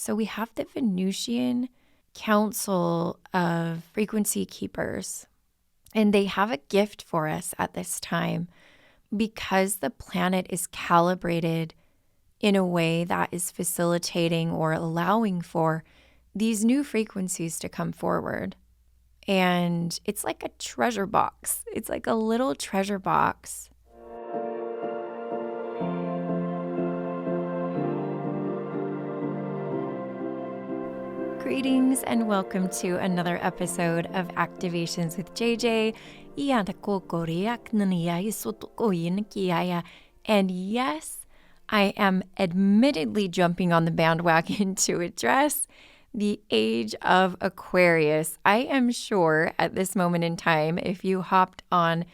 So we have the Venusian Council of Frequency Keepers, and they have a gift for us at this time because the planet is calibrated in a way that is facilitating or allowing for these new frequencies to come forward. And it's like a treasure box. It's like a little treasure box. Greetings and welcome to another episode of Activations with JJ. And yes, I am admittedly jumping on the bandwagon to address the age of Aquarius. I am sure at this moment in time, if you hopped on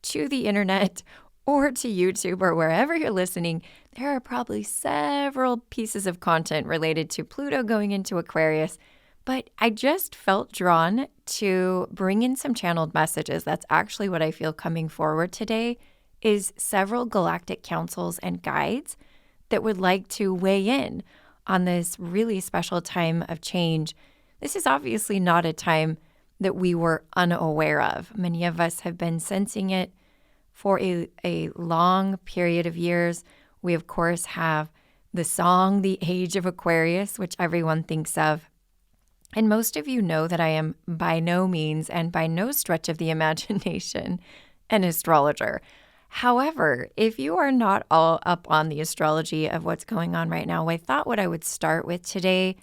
to the internet or to YouTube or wherever you're listening, there are probably several pieces of content related to Pluto going into Aquarius. But I just felt drawn to bring in some channeled messages. That's actually what I feel coming forward today is several galactic councils and guides that would like to weigh in on this really special time of change. This is obviously not a time that we were unaware of. Many of us have been sensing it for a long period of years. We, of course, have the song, The Age of Aquarius, which everyone thinks of. And most of you know that I am by no means and by no stretch of the imagination an astrologer. However, if you are not all up on the astrology of what's going on right now, I thought what I would start with today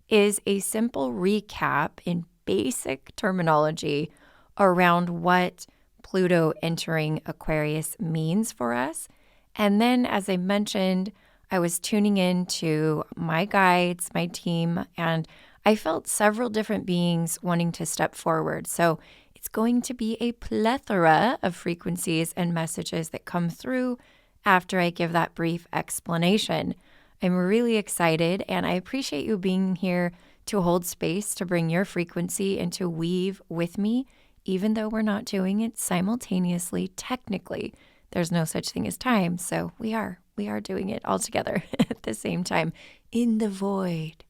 is a simple recap in basic terminology around what Pluto entering Aquarius means for us. And then, as I mentioned, I was tuning in to my guides, my team, and I felt several different beings wanting to step forward. So it's going to be a plethora of frequencies and messages that come through after I give that brief explanation. I'm really excited, and I appreciate you being here to hold space, to bring your frequency and to weave with me, even though we're not doing it simultaneously. Technically, there's no such thing as time, so we are doing it all together at the same time in the void.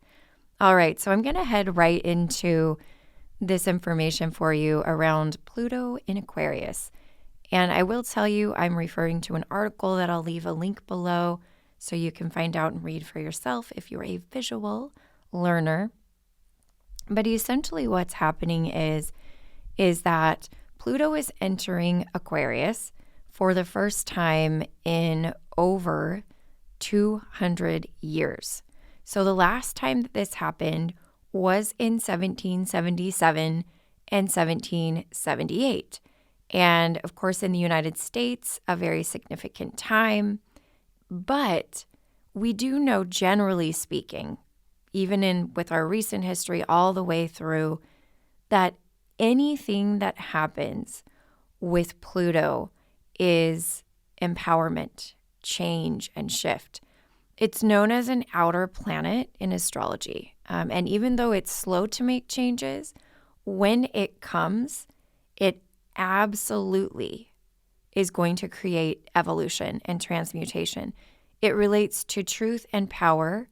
All right, so I'm going to head right into this information for you around Pluto in Aquarius. And I will tell you, I'm referring to an article that I'll leave a link below so you can find out and read for yourself if you're a visual learner. But essentially what's happening is that Pluto is entering Aquarius for the first time in over 200 years. So the last time that this happened was in 1777 and 1778. And of course, in the United States, a very significant time. But we do know, generally speaking, even with our recent history all the way through, that anything that happens with Pluto is empowerment, change, and shift. It's known as an outer planet in astrology. And even though it's slow to make changes, when it comes, it absolutely is going to create evolution and transmutation. It relates to truth and power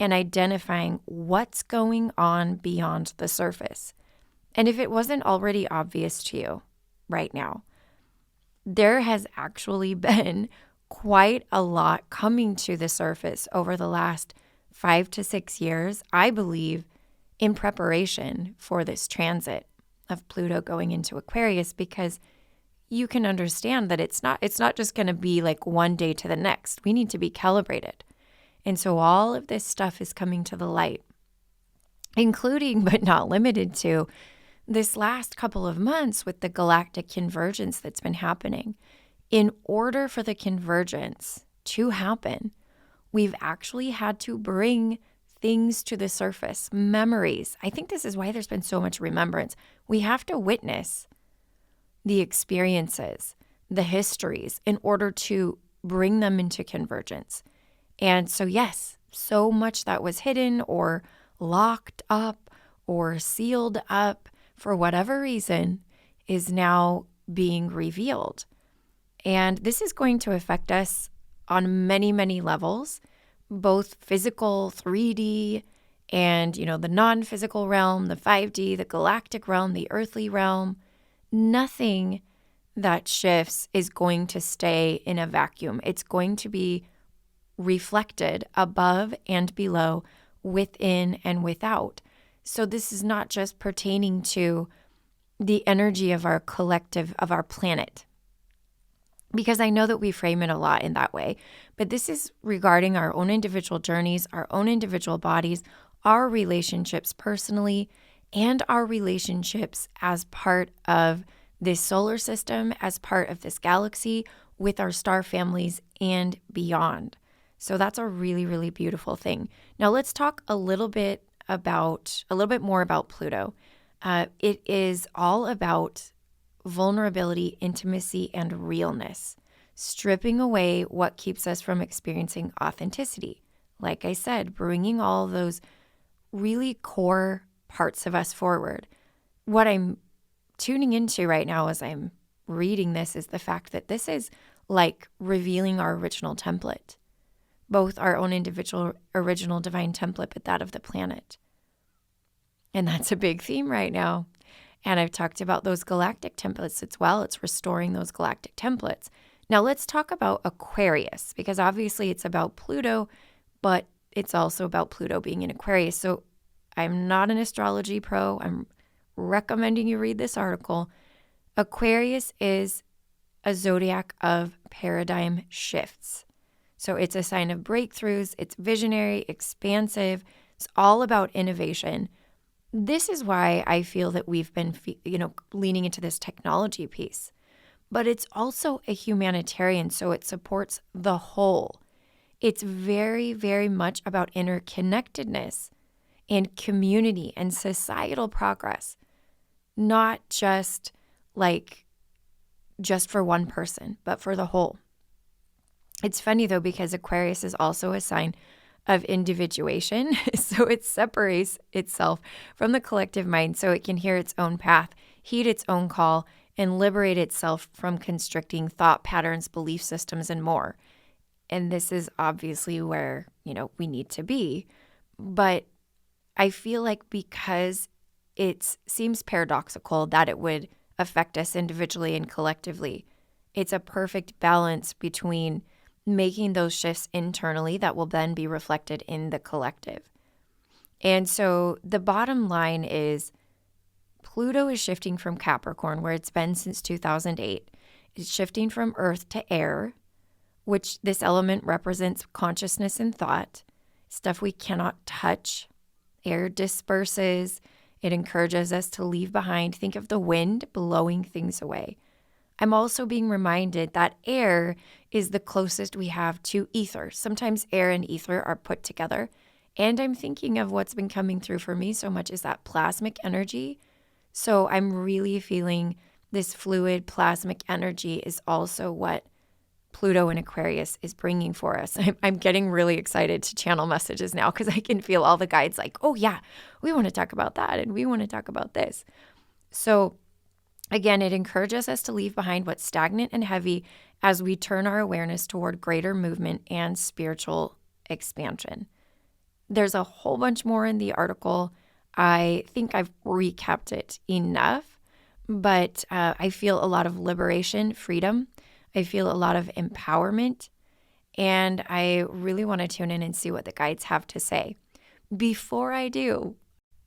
and identifying what's going on beyond the surface. And if it wasn't already obvious to you right now, there has actually been quite a lot coming to the surface over the last 5 to 6 years, I believe, in preparation for this transit of Pluto going into Aquarius, because you can understand that it's not just going to be like one day to the next. We need to be calibrated. And so all of this stuff is coming to the light, including but not limited to this last couple of months with the galactic convergence that's been happening. In order for the convergence to happen, we've actually had to bring things to the surface, memories. I think this is why there's been so much remembrance. We have to witness the experiences, the histories, in order to bring them into convergence. And so, yes, so much that was hidden or locked up or sealed up for whatever reason is now being revealed. And this is going to affect us on many, many levels, both physical, 3D, and, the non-physical realm, the 5D, the galactic realm, the earthly realm. Nothing that shifts is going to stay in a vacuum. It's going to be reflected above and below, within and without. So this is not just pertaining to the energy of our collective, of our planet, because I know that we frame it a lot in that way. But this is regarding our own individual journeys, our own individual bodies, our relationships personally, and our relationships as part of this solar system, as part of this galaxy, with our star families and beyond. So that's a really, really beautiful thing. Now let's talk a little bit more about Pluto. It is all about vulnerability, intimacy, and realness, stripping away what keeps us from experiencing authenticity. Like I said, bringing all those really core parts of us forward. What I'm tuning into right now as I'm reading this is the fact that this is like revealing our original template, both our own individual original divine template, but that of the planet. And that's a big theme right now. And I've talked about those galactic templates as well. It's restoring those galactic templates. Now let's talk about Aquarius, because obviously it's about Pluto, but it's also about Pluto being in Aquarius. So I'm not an astrology pro. I'm recommending you read this article. Aquarius is a zodiac of paradigm shifts. So it's a sign of breakthroughs. It's visionary, expansive. It's all about innovation. This is why I feel that we've been, leaning into this technology piece. But it's also a humanitarian, so it supports the whole. It's very, very much about interconnectedness and community and societal progress, not just for one person, but for the whole. It's funny though, because Aquarius is also a sign of individuation. So it separates itself from the collective mind so it can hear its own path, heed its own call, and liberate itself from constricting thought patterns, belief systems, and more. And this is obviously where, we need to be. But I feel like because it seems paradoxical that it would affect us individually and collectively, it's a perfect balance between making those shifts internally that will then be reflected in the collective. And so the bottom line is Pluto is shifting from Capricorn, where it's been since 2008. It's shifting from Earth to air, which this element represents consciousness and thought, stuff we cannot touch. Air disperses. It encourages us to leave behind. Think of the wind blowing things away. I'm also being reminded that air is the closest we have to ether. Sometimes air and ether are put together. And I'm thinking of what's been coming through for me so much is that plasmic energy. So I'm really feeling this fluid plasmic energy is also what Pluto and Aquarius is bringing for us. I'm getting really excited to channel messages now because I can feel all the guides like, oh yeah, we want to talk about that and we want to talk about this. So again, it encourages us to leave behind what's stagnant and heavy as we turn our awareness toward greater movement and spiritual expansion. There's a whole bunch more in the article. I think I've recapped it enough, but I feel a lot of liberation, freedom. I feel a lot of empowerment, and I really want to tune in and see what the guides have to say. Before I do,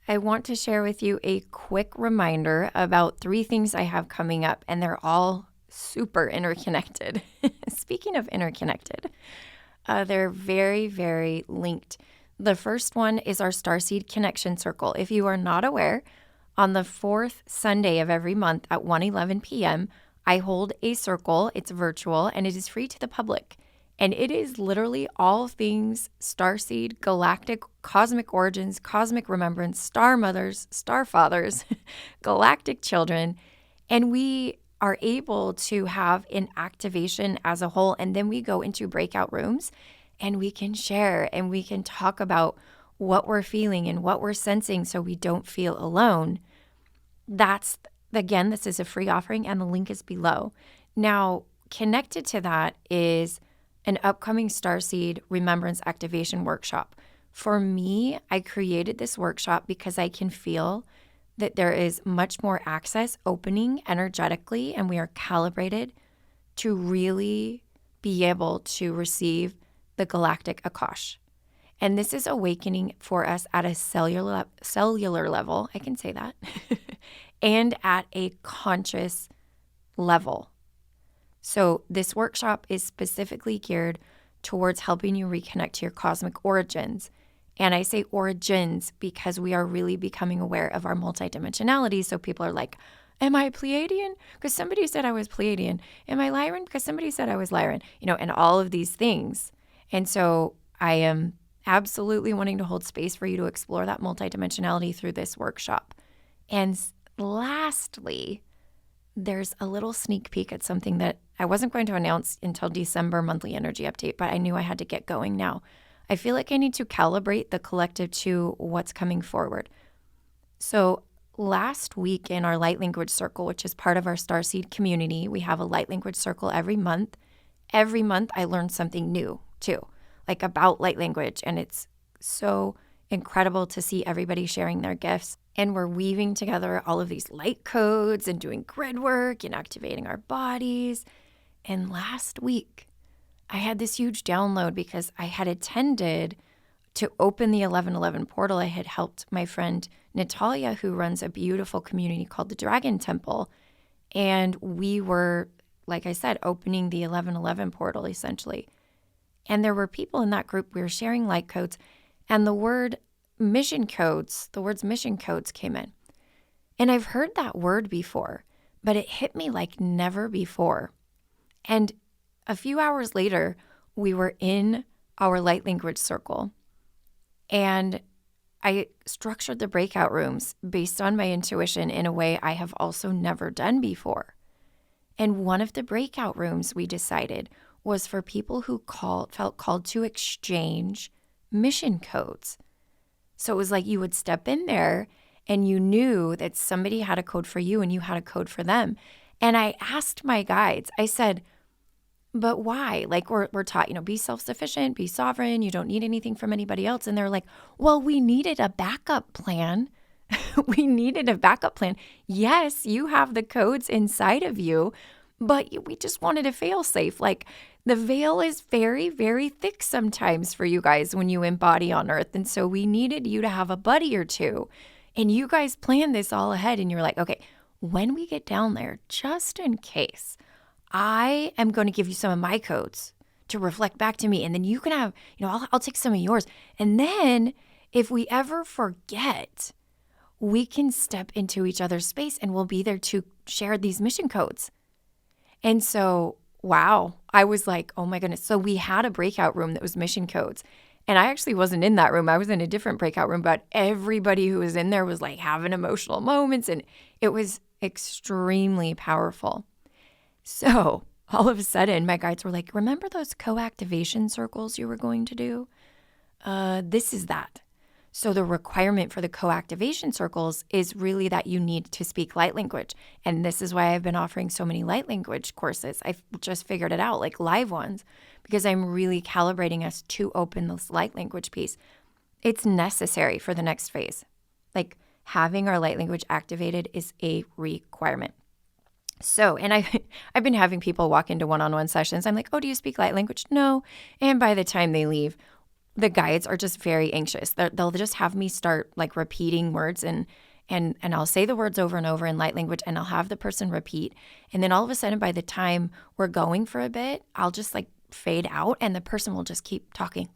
I want to share with you a quick reminder about 3 things I have coming up, and they're all super interconnected. Speaking of interconnected, they're very, very linked. The first one is our Starseed Connection Circle. If you are not aware, on the 4th Sunday of every month at 1:11 p.m., I hold a circle. It's virtual, and it is free to the public. And it is literally all things starseed, galactic, cosmic origins, cosmic remembrance, star mothers, star fathers, galactic children. And we are able to have an activation as a whole. And then we go into breakout rooms and we can share and we can talk about what we're feeling and what we're sensing so we don't feel alone. Again, this is a free offering and the link is below. Now, connected to that is an upcoming Starseed Remembrance Activation Workshop, For me, I created this workshop because I can feel that there is much more access opening energetically, and we are calibrated to really be able to receive the galactic Akash. And this is awakening for us at a cellular level, I can say that, and at a conscious level. So this workshop is specifically geared towards helping you reconnect to your cosmic origins. And I say origins because we are really becoming aware of our multidimensionality. So people are like, am I Pleiadian? Because somebody said I was Pleiadian. Am I Lyran? Because somebody said I was Lyran. And all of these things. And so I am absolutely wanting to hold space for you to explore that multidimensionality through this workshop. And lastly, there's a little sneak peek at something that I wasn't going to announce until December monthly energy update, but I knew I had to get going now. I feel like I need to calibrate the collective to what's coming forward. So last week in our light language circle, which is part of our starseed community, we have a light language circle every month. Every month I learn something new too, like about light language. And it's so incredible to see everybody sharing their gifts. And we're weaving together all of these light codes and doing grid work and activating our bodies. And last week, I had this huge download because I had attended to open the 1111 portal. I had helped my friend Natalia, who runs a beautiful community called the Dragon Temple. And we were, like I said, opening the 1111 portal essentially. And there were people in that group, we were sharing light codes, and the words mission codes came in. And I've heard that word before, but it hit me like never before. And a few hours later, we were in our light language circle, and I structured the breakout rooms based on my intuition in a way I have also never done before. And one of the breakout rooms we decided was for people who felt called to exchange mission codes. So it was like you would step in there and you knew that somebody had a code for you and you had a code for them. And I asked my guides, I said, but why? Like we're taught, be self-sufficient, be sovereign. You don't need anything from anybody else. And they're like, well, we needed a backup plan. We needed a backup plan. Yes, you have the codes inside of you, but we just wanted a fail safe. Like the veil is very, very thick sometimes for you guys when you embody on Earth. And so we needed you to have a buddy or two. And you guys planned this all ahead. And you're like, okay, when we get down there, just in case, I am going to give you some of my codes to reflect back to me. And then you can have, I'll take some of yours. And then if we ever forget, we can step into each other's space and we'll be there to share these mission codes. And so, wow, I was like, oh my goodness. So we had a breakout room that was mission codes. And I actually wasn't in that room. I was in a different breakout room, but everybody who was in there was like having emotional moments. And it was extremely powerful. So all of a sudden, my guides were like, remember those co-activation circles you were going to do? This is that. So the requirement for the co-activation circles is really that you need to speak light language. And this is why I've been offering so many light language courses. I've just figured it out, like live ones, because I'm really calibrating us to open this light language piece. It's necessary for the next phase. Like having our light language activated is a requirement. So, and I've been having people walk into one-on-one sessions. I'm like, oh, do you speak light language? No. And by the time they leave, the guides are just very anxious. They'll just have me start like repeating words and I'll say the words over and over in light language and I'll have the person repeat. And then all of a sudden, by the time we're going for a bit, I'll just like fade out and the person will just keep talking.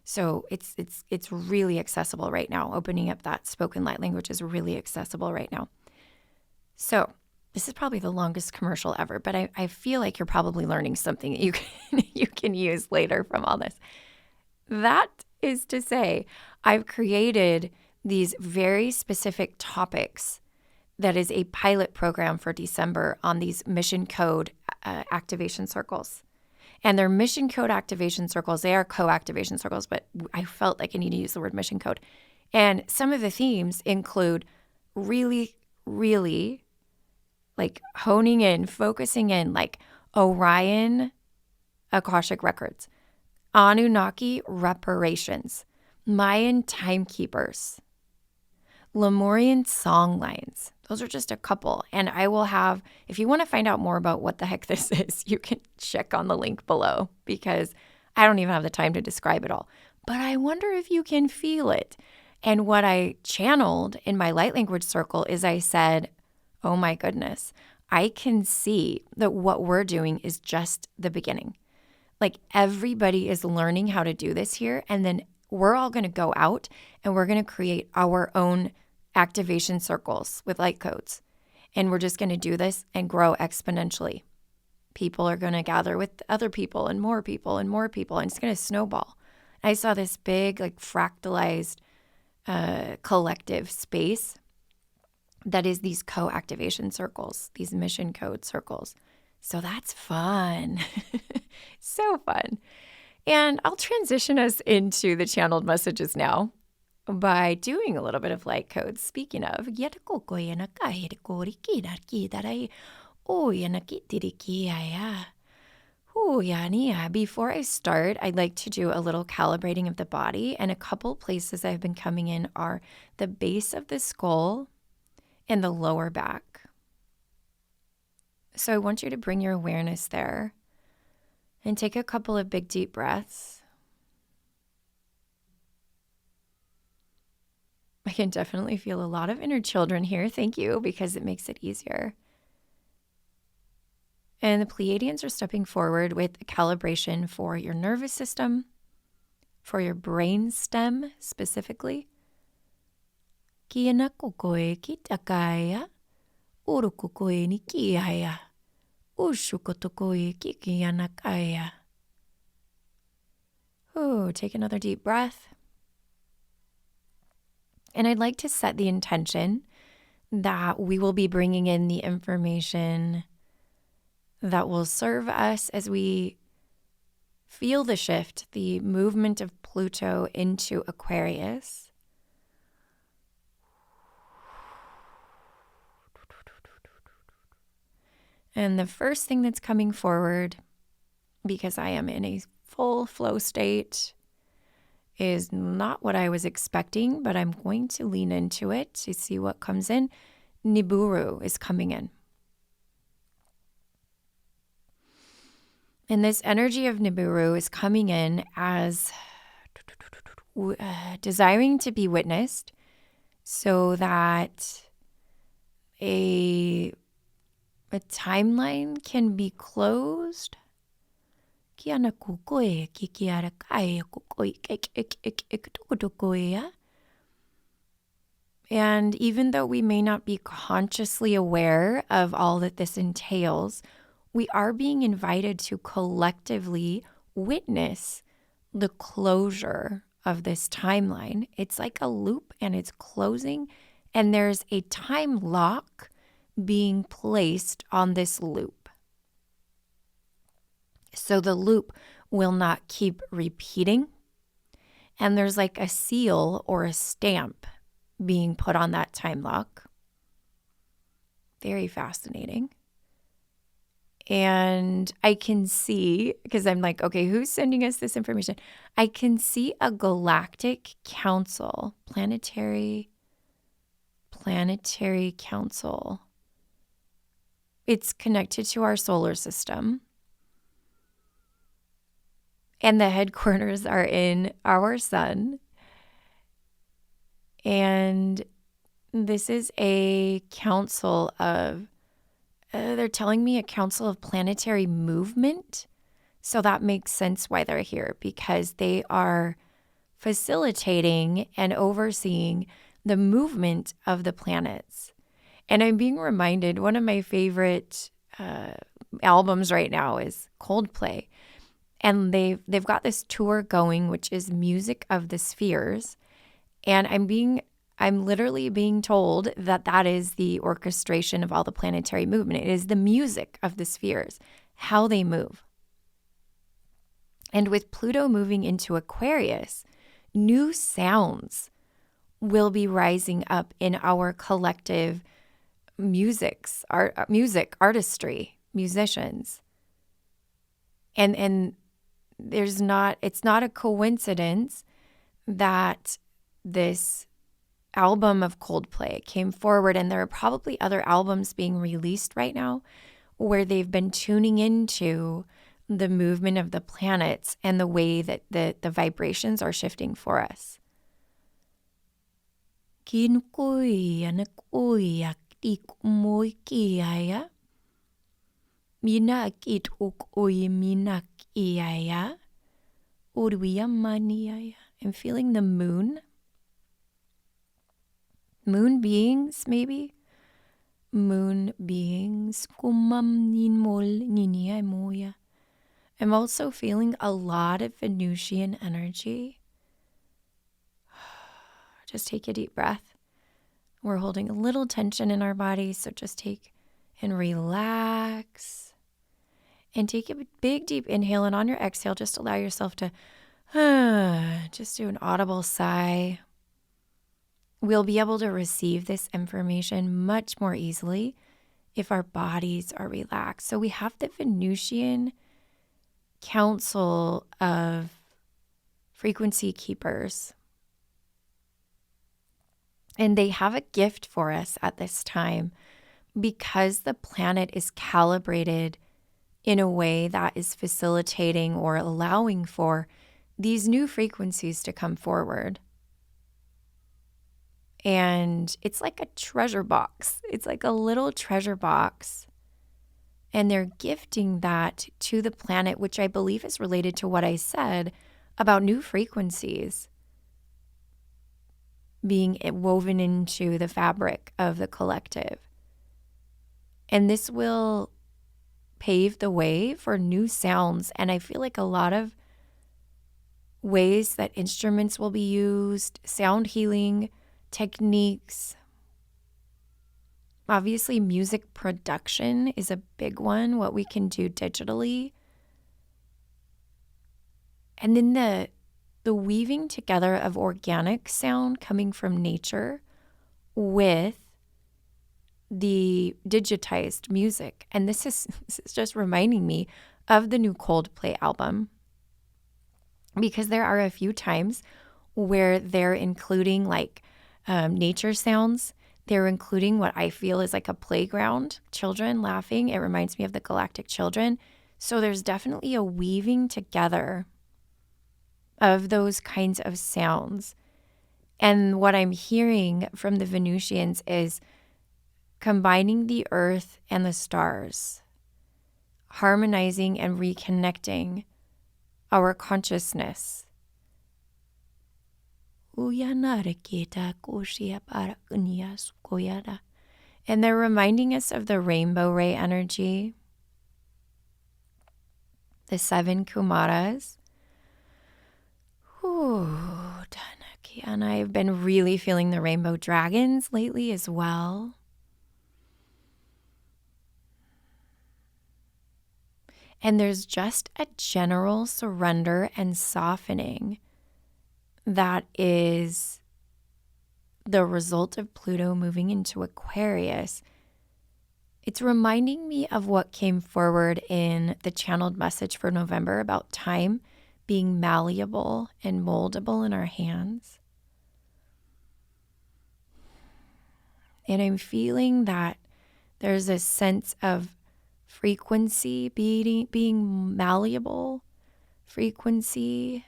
So it's really accessible right now. Opening up that spoken light language is really accessible right now. So this is probably the longest commercial ever, but I feel like you're probably learning something that you can use later from all this. That is to say, I've created these very specific topics that is a pilot program for December on these mission code activation circles. And they're mission code activation circles. They are co-activation circles, but I felt like I need to use the word mission code. And some of the themes include really, really like honing in, focusing in, like Orion Akashic Records, Anunnaki reparations, Mayan timekeepers, Lemurian song lines. Those are just a couple. And I will have, if you want to find out more about what the heck this is, you can check on the link below because I don't even have the time to describe it all. But I wonder if you can feel it. And what I channeled in my light language circle is I said, oh my goodness, I can see that what we're doing is just the beginning. Like everybody is learning how to do this here. And then we're all going to go out and we're going to create our own activation circles with light codes. And we're just going to do this and grow exponentially. People are going to gather with other people and more people and more people, and it's going to snowball. I saw this big, like fractalized collective space that is these co-activation circles, these mission code circles. So that's fun. So fun. And I'll transition us into the channeled messages now by doing a little bit of light codes. Speaking of, before I start, I'd like to do a little calibrating of the body. And a couple places I've been coming in are the base of the skull and the lower back. So I want you to bring your awareness there and take a couple of big deep breaths. I can definitely feel a lot of inner children here. Thank you, because it makes it easier. And the Pleiadians are stepping forward with a calibration for your nervous system, for your brain stem specifically. Ooh, take another deep breath. And I'd like to set the intention that we will be bringing in the information that will serve us as we feel the shift, the movement of Pluto into Aquarius. And the first thing that's coming forward, because I am in a full flow state, is not what I was expecting, but I'm going to lean into it to see what comes in. Nibiru is coming in. And this energy of Nibiru is coming in as desiring to be witnessed so that a timeline can be closed. And even though we may not be consciously aware of all that this entails, we are being invited to collectively witness the closure of this timeline. It's like a loop and it's closing, and there's a time lock being placed on this loop. So the loop will not keep repeating. And there's like a seal or a stamp being put on that time lock. Very fascinating. And I can see, because I'm like, okay, who's sending us this information? I can see a galactic council, planetary council. It's connected to our solar system. And the headquarters are in our sun. And this is a council of, they're telling me a council of planetary movement. So that makes sense why they're here, because they are facilitating and overseeing the movement of the planets. And I'm being reminded, one of my favorite albums right now is Coldplay. And they've got this tour going, which is Music of the Spheres. And I'm literally being told that is the orchestration of all the planetary movement. It is the music of the spheres, how they move. And with Pluto moving into Aquarius, new sounds will be rising up in our collective artistry, musicians. And it's not a coincidence that this album of Coldplay came forward, and there are probably other albums being released right now where they've been tuning into the movement of the planets and the way that the vibrations are shifting for us. I'm feeling the moon. Moon beings, maybe? Moon beings. I'm also feeling a lot of Venusian energy. Just take a deep breath. We're holding a little tension in our body, so just take and relax. And take a big, deep inhale, and on your exhale, just allow yourself to just do an audible sigh. We'll be able to receive this information much more easily if our bodies are relaxed. So we have the Venusian Council of Frequency Keepers. And they have a gift for us at this time because the planet is calibrated in a way that is facilitating or allowing for these new frequencies to come forward. And it's like a treasure box. It's like a little treasure box. And they're gifting that to the planet, which I believe is related to what I said about new frequencies being woven into the fabric of the collective. And this will pave the way for new sounds. And I feel like a lot of ways that instruments will be used, sound healing techniques. Obviously, music production is a big one, what we can do digitally. And then the weaving together of organic sound coming from nature with the digitized music. And this is just reminding me of the new Coldplay album, because there are a few times where they're including like nature sounds. They're including what I feel is like a playground, children laughing. It reminds me of the Galactic children. So there's definitely a weaving together of those kinds of sounds. And what I'm hearing from the Venusians is combining the earth and the stars, harmonizing and reconnecting our consciousness. And they're reminding us of the rainbow ray energy, the 7 Kumaras. And I've been really feeling the rainbow dragons lately as well. And there's just a general surrender and softening that is the result of Pluto moving into Aquarius. It's reminding me of what came forward in the channeled message for November about time being malleable and moldable in our hands. And I'm feeling that there's a sense of frequency being malleable, frequency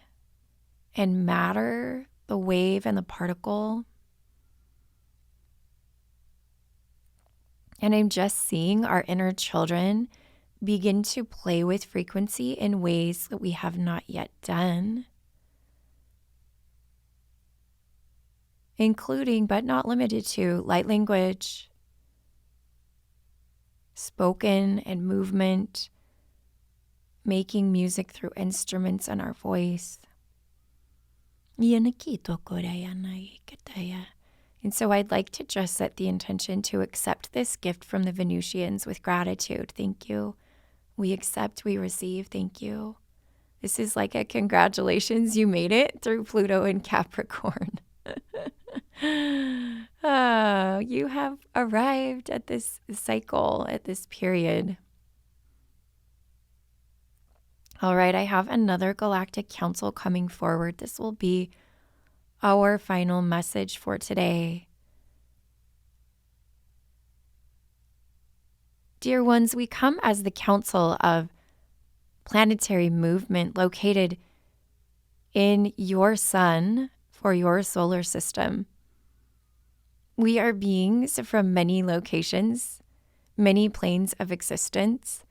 and matter, the wave and the particle. And I'm just seeing our inner children begin to play with frequency in ways that we have not yet done, including but not limited to light language, spoken and movement, making music through instruments and our voice. And so I'd like to just set the intention to accept this gift from the Venusians with gratitude. Thank you. We accept, we receive. Thank you. This is like a congratulations, you made it through Pluto in Capricorn. You have arrived at this cycle, at this period. All right, I have another galactic council coming forward. This will be our final message for today. Dear ones, we come as the council of planetary movement located in your sun for your solar system. We are beings from many locations, many planes of existence,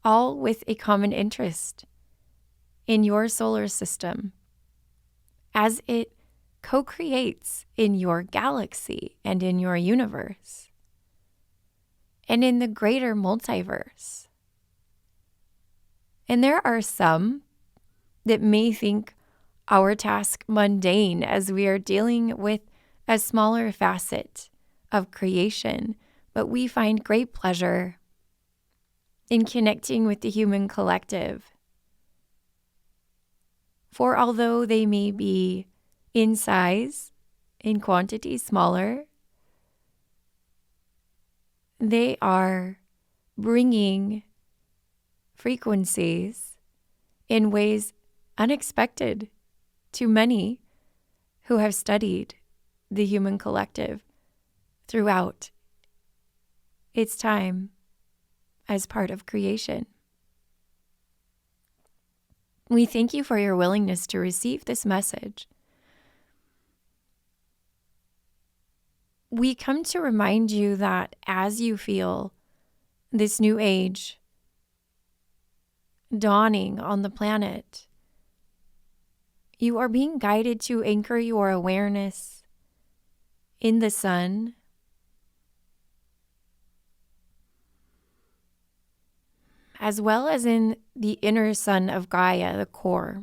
all with a common interest in your solar system as it co-creates in your galaxy and in your universe and in the greater multiverse. And there are some that may think our task mundane as we are dealing with a smaller facet of creation, but we find great pleasure in connecting with the human collective. For although they may be in size, in quantity smaller, they are bringing frequencies in ways unexpected to many who have studied the human collective throughout its time as part of creation. We thank you for your willingness to receive this message. We come to remind you that as you feel this new age dawning on the planet, you are being guided to anchor your awareness in the sun, as well as in the inner sun of Gaia, the core.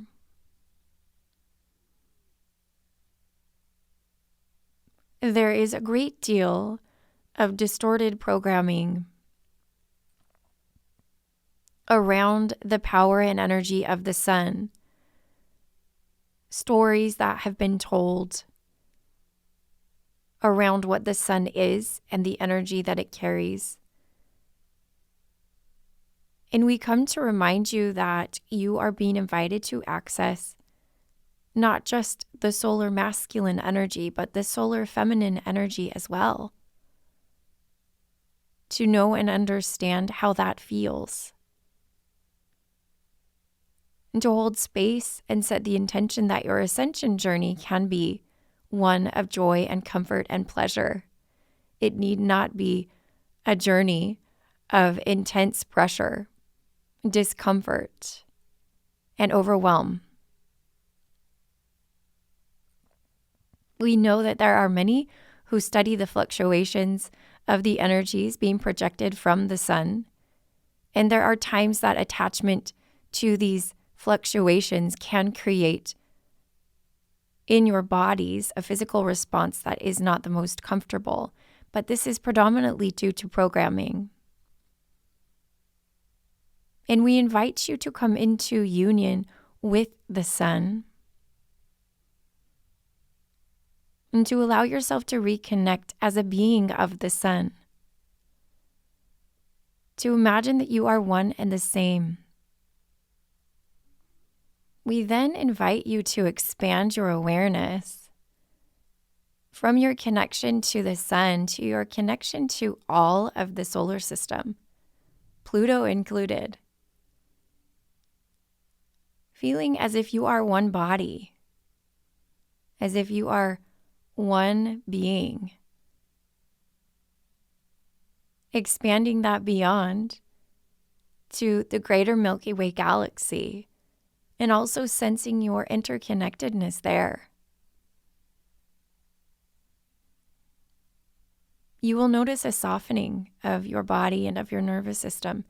There is a great deal of distorted programming around the power and energy of the sun. Stories that have been told around what the sun is and the energy that it carries. And we come to remind you that you are being invited to access not just the solar masculine energy, but the solar feminine energy as well. To know and understand how that feels. And to hold space and set the intention that your ascension journey can be one of joy and comfort and pleasure. It need not be a journey of intense pressure, discomfort, and overwhelm. We know that there are many who study the fluctuations of the energies being projected from the sun, and there are times that attachment to these fluctuations can create in your bodies a physical response that is not the most comfortable, but this is predominantly due to programming. And we invite you to come into union with the sun and to allow yourself to reconnect as a being of the sun. To imagine that you are one and the same. We then invite you to expand your awareness from your connection to the sun to your connection to all of the solar system, Pluto included. Feeling as if you are one body, as if you are one being. Expanding that beyond to the greater Milky Way galaxy, and also sensing your interconnectedness there. You will notice a softening of your body and of your nervous system.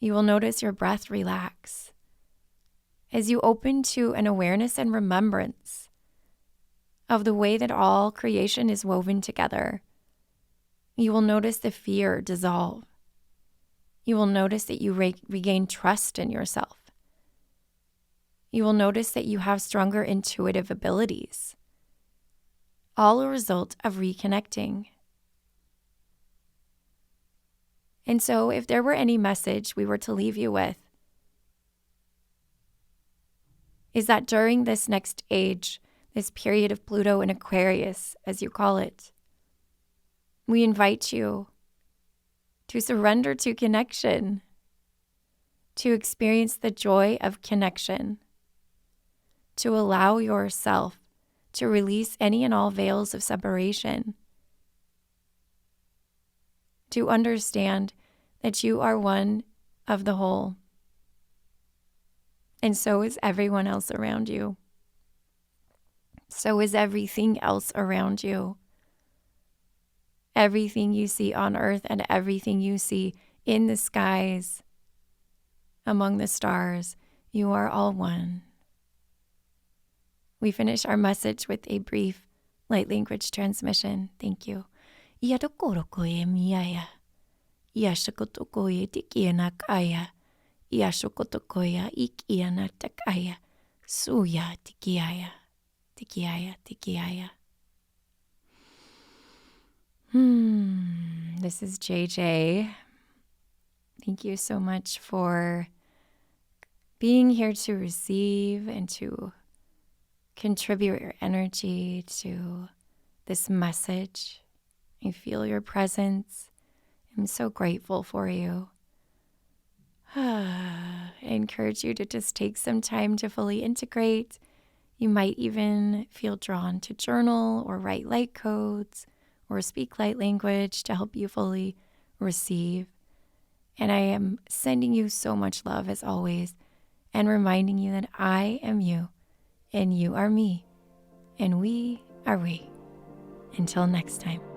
You will notice your breath relax as you open to an awareness and remembrance of the way that all creation is woven together. You will notice the fear dissolve. You will notice that you regain trust in yourself. You will notice that you have stronger intuitive abilities, all a result of reconnecting. And so if there were any message we were to leave you with, is that during this next age, this period of Pluto in Aquarius, as you call it, we invite you to surrender to connection, to experience the joy of connection, to allow yourself to release any and all veils of separation, to understand that you are one of the whole, and so is everyone else around you. So is everything else around you. Everything you see on earth and everything you see in the skies, among the stars, you are all one. We finish our message with a brief light language transmission. Thank you. Iadokorokoye miaya. Iashakotokoye tikianakaya. Iashokotokoya ikianatakaya. Suya tikiaya. Tikiaya, tikiaya. This is JJ. Thank you so much for being here to receive and to contribute your energy to this message. I feel your presence. I'm so grateful for you. I encourage you to just take some time to fully integrate. You might even feel drawn to journal or write light codes or speak light language to help you fully receive. And I am sending you so much love as always and reminding you that I am you and you are me and we are we. Until next time.